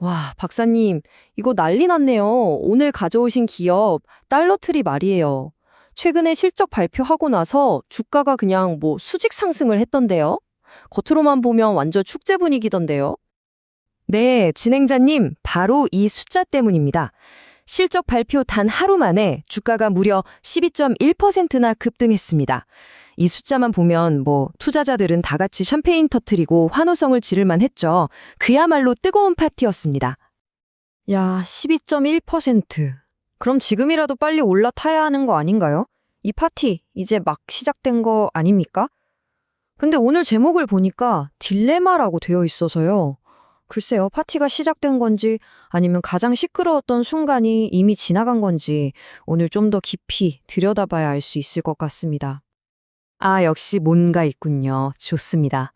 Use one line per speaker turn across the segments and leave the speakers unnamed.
와, 박사님, 이거 난리 났네요. 오늘 가져오신 기업 달러트리 말이에요. 최근에 실적 발표하고 나서 주가가 그냥 뭐 수직 상승을 했던데요. 겉으로만 보면 완전 축제 분위기던데요. 네, 진행자님, 바로 이 숫자 때문입니다. 실적 발표 단 하루 만에 주가가 무려 12.1%나 급등했습니다. 이 숫자만 보면 뭐 투자자들은 다 같이 샴페인 터트리고 환호성을 지를만 했죠. 그야말로 뜨거운 파티였습니다. 야, 12.1%. 그럼 지금이라도 빨리 올라타야 하는 거 아닌가요? 이 파티 이제 막 시작된 거 아닙니까? 근데 오늘 제목을 보니까 딜레마라고 되어 있어서요. 글쎄요, 파티가 시작된 건지 아니면 가장 시끄러웠던 순간이 이미 지나간 건지 오늘 좀 더 깊이 들여다봐야 알 수 있을 것 같습니다. 아, 역시 뭔가 있군요. 좋습니다.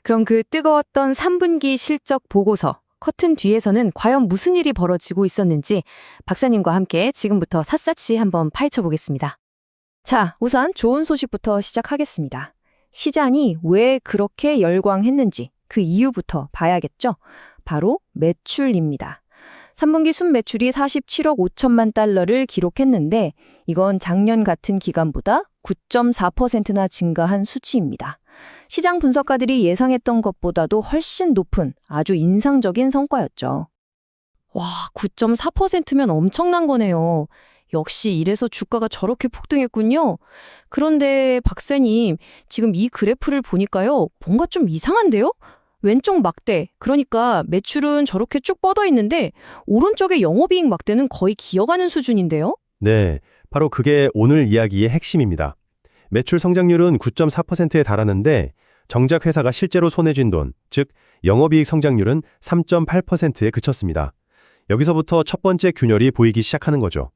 그럼 그 뜨거웠던 3분기 실적 보고서, 커튼 뒤에서는 과연 무슨 일이 벌어지고 있었는지 박사님과 함께 지금부터 샅샅이 한번 파헤쳐 보겠습니다. 자, 우선 좋은 소식부터 시작하겠습니다. 시장이 왜 그렇게 열광했는지 그 이유부터 봐야겠죠? 바로 매출입니다. 3분기 순매출이 47억 5천만 달러를 기록했는데 이건 작년 같은 기간보다 9.4%나 증가한 수치입니다. 시장 분석가들이 예상했던 것보다도 훨씬 높은 아주 인상적인 성과였죠. 와, 9.4%면 엄청난 거네요. 역시 이래서 주가가 저렇게 폭등했군요. 그런데 박사님, 지금 이 그래프를 보니까요, 뭔가 좀 이상한데요? 왼쪽 막대, 그러니까 매출은 저렇게 쭉 뻗어 있는데 오른쪽의 영업이익 막대는 거의 기어가는 수준인데요?
네, 바로 그게 오늘 이야기의 핵심입니다. 매출 성장률은 9.4%에 달하는데 정작 회사가 실제로 손에 쥔 돈, 즉 영업이익 성장률은 3.8%에 그쳤습니다. 여기서부터 첫 번째 균열이 보이기 시작하는 거죠.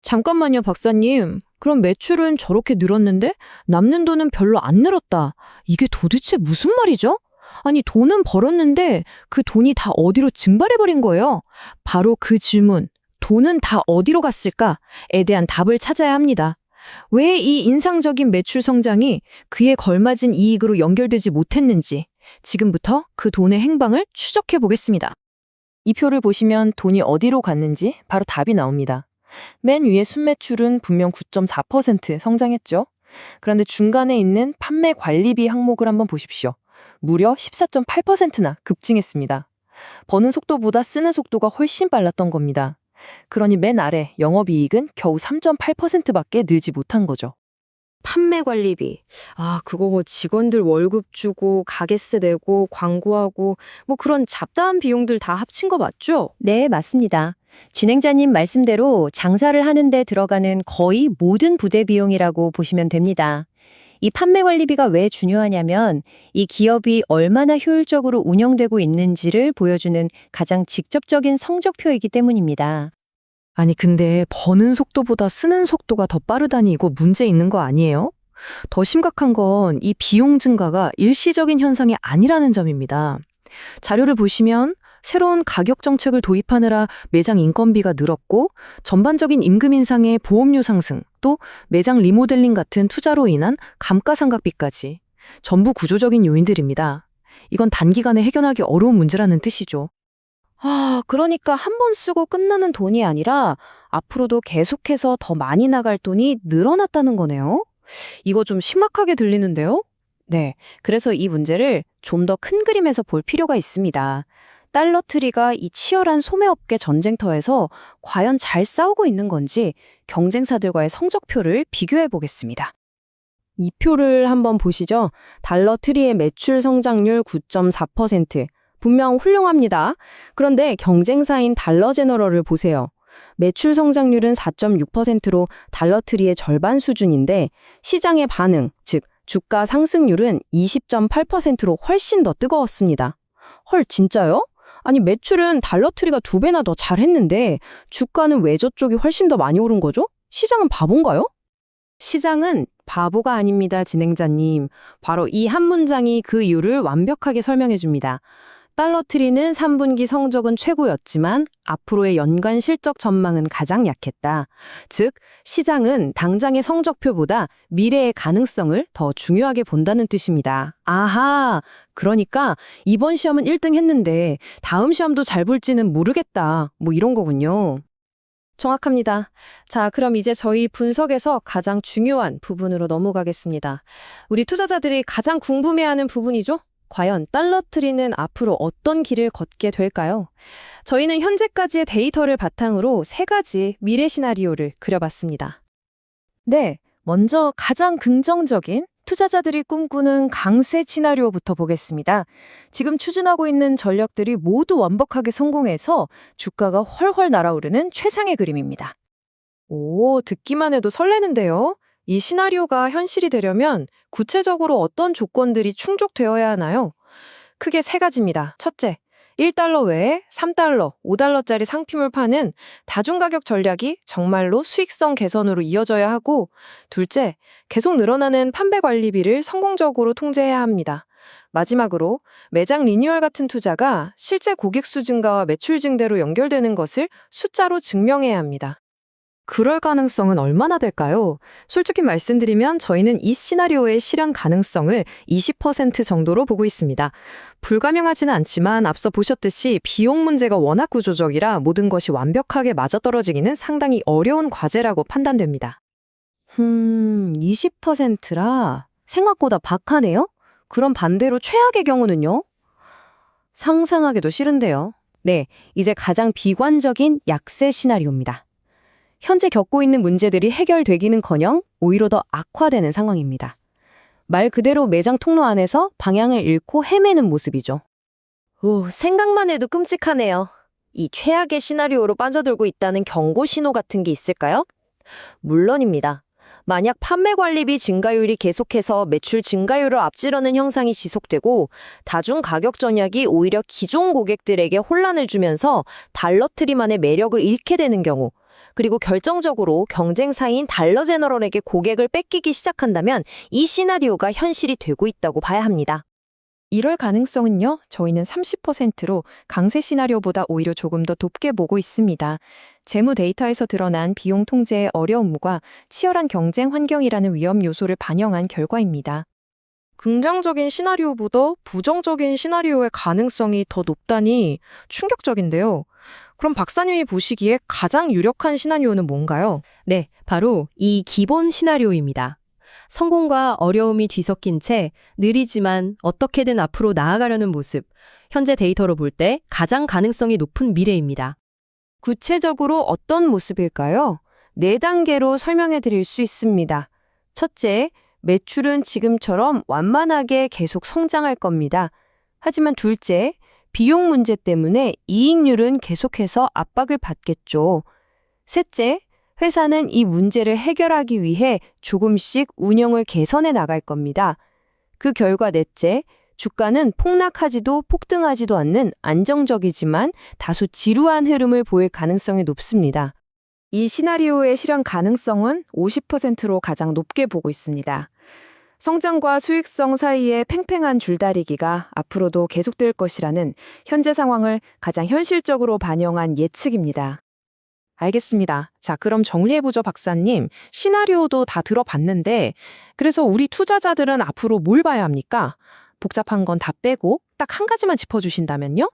잠깐만요, 박사님. 그럼 매출은 저렇게 늘었는데 남는 돈은 별로 안 늘었다. 이게 도대체 무슨 말이죠? 아니, 돈은 벌었는데 그 돈이 다 어디로 증발해버린 거예요? 바로 그 질문, 돈은 다 어디로 갔을까에 대한 답을 찾아야 합니다. 왜 이 인상적인 매출 성장이 그에 걸맞은 이익으로 연결되지 못했는지 지금부터 그 돈의 행방을 추적해 보겠습니다. 이 표를 보시면 돈이 어디로 갔는지 바로 답이 나옵니다. 맨 위에 순매출은 분명 9.4% 성장했죠. 그런데 중간에 있는 판매 관리비 항목을 한번 보십시오. 무려 14.8%나 급증했습니다. 버는 속도보다 쓰는 속도가 훨씬 빨랐던 겁니다. 그러니 맨 아래 영업이익은 겨우 3.8%밖에 늘지 못한 거죠. 판매 관리비. 아, 그거 뭐 직원들 월급 주고 가게세 내고 광고하고 뭐 그런 잡다한 비용들 다 합친 거 맞죠?
네, 맞습니다. 진행자님 말씀대로 장사를 하는 데 들어가는 거의 모든 부대 비용이라고 보시면 됩니다. 이 판매 관리비가 왜 중요하냐면 이 기업이 얼마나 효율적으로 운영되고 있는지를 보여주는 가장 직접적인 성적표이기 때문입니다.
아니, 근데 버는 속도보다 쓰는 속도가 더 빠르다니 이거 문제 있는 거 아니에요? 더 심각한 건 이 비용 증가가 일시적인 현상이 아니라는 점입니다. 자료를 보시면 새로운 가격 정책을 도입하느라 매장 인건비가 늘었고 전반적인 임금 인상에 보험료 상승, 또 매장 리모델링 같은 투자로 인한 감가상각비까지 전부 구조적인 요인들입니다. 이건 단기간에 해결하기 어려운 문제라는 뜻이죠. 아, 그러니까 한 번 쓰고 끝나는 돈이 아니라 앞으로도 계속해서 더 많이 나갈 돈이 늘어났다는 거네요. 이거 좀 심각하게 들리는데요? 네, 그래서 이 문제를 좀 더 큰 그림에서 볼 필요가 있습니다. 달러트리가 이 치열한 소매업계 전쟁터에서 과연 잘 싸우고 있는 건지 경쟁사들과의 성적표를 비교해 보겠습니다. 이 표를 한번 보시죠. 달러트리의 매출 성장률 9.4%. 분명 훌륭합니다. 그런데 경쟁사인 달러제너럴을 보세요. 매출 성장률은 4.6%로 달러트리의 절반 수준인데 시장의 반응, 즉 주가 상승률은 20.8%로 훨씬 더 뜨거웠습니다. 헐, 진짜요? 아니, 매출은 달러트리가 2배나 더 잘했는데 주가는 왜 저쪽이 훨씬 더 많이 오른 거죠? 시장은 바본가요? 시장은 바보가 아닙니다, 진행자님. 바로 이 한 문장이 그 이유를 완벽하게 설명해 줍니다. 달러트리는 3분기 성적은 최고였지만 앞으로의 연간 실적 전망은 가장 약했다. 즉, 시장은 당장의 성적표보다 미래의 가능성을 더 중요하게 본다는 뜻입니다. 아하, 그러니까 이번 시험은 1등 했는데 다음 시험도 잘 볼지는 모르겠다. 뭐 이런 거군요. 정확합니다. 자, 그럼 이제 저희 분석에서 가장 중요한 부분으로 넘어가겠습니다. 우리 투자자들이 가장 궁금해하는 부분이죠? 과연 달러트리는 앞으로 어떤 길을 걷게 될까요? 저희는 현재까지의 데이터를 바탕으로 3가지 미래 시나리오를 그려봤습니다. 네, 먼저 가장 긍정적인 투자자들이 꿈꾸는 강세 시나리오부터 보겠습니다. 지금 추진하고 있는 전략들이 모두 완벽하게 성공해서 주가가 훨훨 날아오르는 최상의 그림입니다. 오, 듣기만 해도 설레는데요. 이 시나리오가 현실이 되려면 구체적으로 어떤 조건들이 충족되어야 하나요? 크게 3가지입니다. 첫째, 1달러 외에 3달러, 5달러짜리 상품을 파는 다중가격 전략이 정말로 수익성 개선으로 이어져야 하고, 둘째, 계속 늘어나는 판매 관리비를 성공적으로 통제해야 합니다. 마지막으로 매장 리뉴얼 같은 투자가 실제 고객 수 증가와 매출 증대로 연결되는 것을 숫자로 증명해야 합니다. 그럴 가능성은 얼마나 될까요? 솔직히 말씀드리면 저희는 이 시나리오의 실현 가능성을 20% 정도로 보고 있습니다. 불가명하지는 않지만 앞서 보셨듯이 비용 문제가 워낙 구조적이라 모든 것이 완벽하게 맞아떨어지기는 상당히 어려운 과제라고 판단됩니다. 20%라 생각보다 박하네요? 그럼 반대로 최악의 경우는요? 상상하기도 싫은데요. 네, 이제 가장 비관적인 약세 시나리오입니다. 현재 겪고 있는 문제들이 해결되기는커녕 오히려 더 악화되는 상황입니다. 말 그대로 매장 통로 안에서 방향을 잃고 헤매는 모습이죠. 오, 생각만 해도 끔찍하네요. 이 최악의 시나리오로 빠져들고 있다는 경고 신호 같은 게 있을까요? 물론입니다. 만약 판매 관리비 증가율이 계속해서 매출 증가율을 앞지르는 형상이 지속되고 다중 가격 전략이 오히려 기존 고객들에게 혼란을 주면서 달러트리만의 매력을 잃게 되는 경우, 그리고 결정적으로 경쟁사인 달러제너럴에게 고객을 뺏기기 시작한다면 이 시나리오가 현실이 되고 있다고 봐야 합니다. 이럴 가능성은요, 저희는 30%로 강세 시나리오보다 오히려 조금 더 높게 보고 있습니다. 재무 데이터에서 드러난 비용 통제의 어려움과 치열한 경쟁 환경이라는 위험 요소를 반영한 결과입니다. 긍정적인 시나리오보다 부정적인 시나리오의 가능성이 더 높다니 충격적인데요. 그럼 박사님이 보시기에 가장 유력한 시나리오는 뭔가요?
네, 바로 이 기본 시나리오입니다. 성공과 어려움이 뒤섞인 채 느리지만 어떻게든 앞으로 나아가려는 모습, 현재 데이터로 볼 때 가장 가능성이 높은 미래입니다. 구체적으로 어떤 모습일까요? 4단계로 설명해 드릴 수 있습니다. 첫째, 매출은 지금처럼 완만하게 계속 성장할 겁니다. 하지만 둘째, 비용 문제 때문에 이익률은 계속해서 압박을 받겠죠. 셋째, 회사는 이 문제를 해결하기 위해 조금씩 운영을 개선해 나갈 겁니다. 그 결과 넷째, 주가는 폭락하지도 폭등하지도 않는 안정적이지만 다소 지루한 흐름을 보일 가능성이 높습니다. 이 시나리오의 실현 가능성은 50%로 가장 높게 보고 있습니다. 성장과 수익성 사이의 팽팽한 줄다리기가 앞으로도 계속될 것이라는 현재 상황을 가장 현실적으로 반영한 예측입니다. 알겠습니다. 자, 그럼 정리해보죠, 박사님. 시나리오도 다 들어봤는데, 그래서 우리 투자자들은 앞으로 뭘 봐야 합니까? 복잡한 건 다 빼고 딱 한 가지만 짚어주신다면요?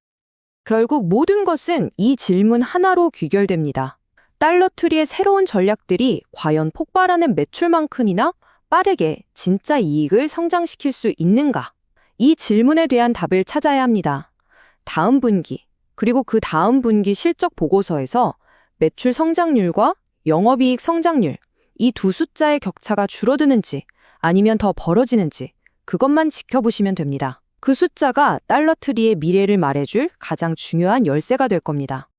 결국 모든 것은 이 질문 하나로 귀결됩니다. 달러트리의 새로운 전략들이 과연 폭발하는 매출만큼이나 빠르게 진짜 이익을 성장시킬 수 있는가? 이 질문에 대한 답을 찾아야 합니다. 다음 분기, 그리고 그 다음 분기 실적 보고서에서 매출 성장률과 영업이익 성장률, 이 두 숫자의 격차가 줄어드는지 아니면 더 벌어지는지 그것만 지켜보시면 됩니다. 그 숫자가 달러트리의 미래를 말해줄 가장 중요한 열쇠가 될 겁니다.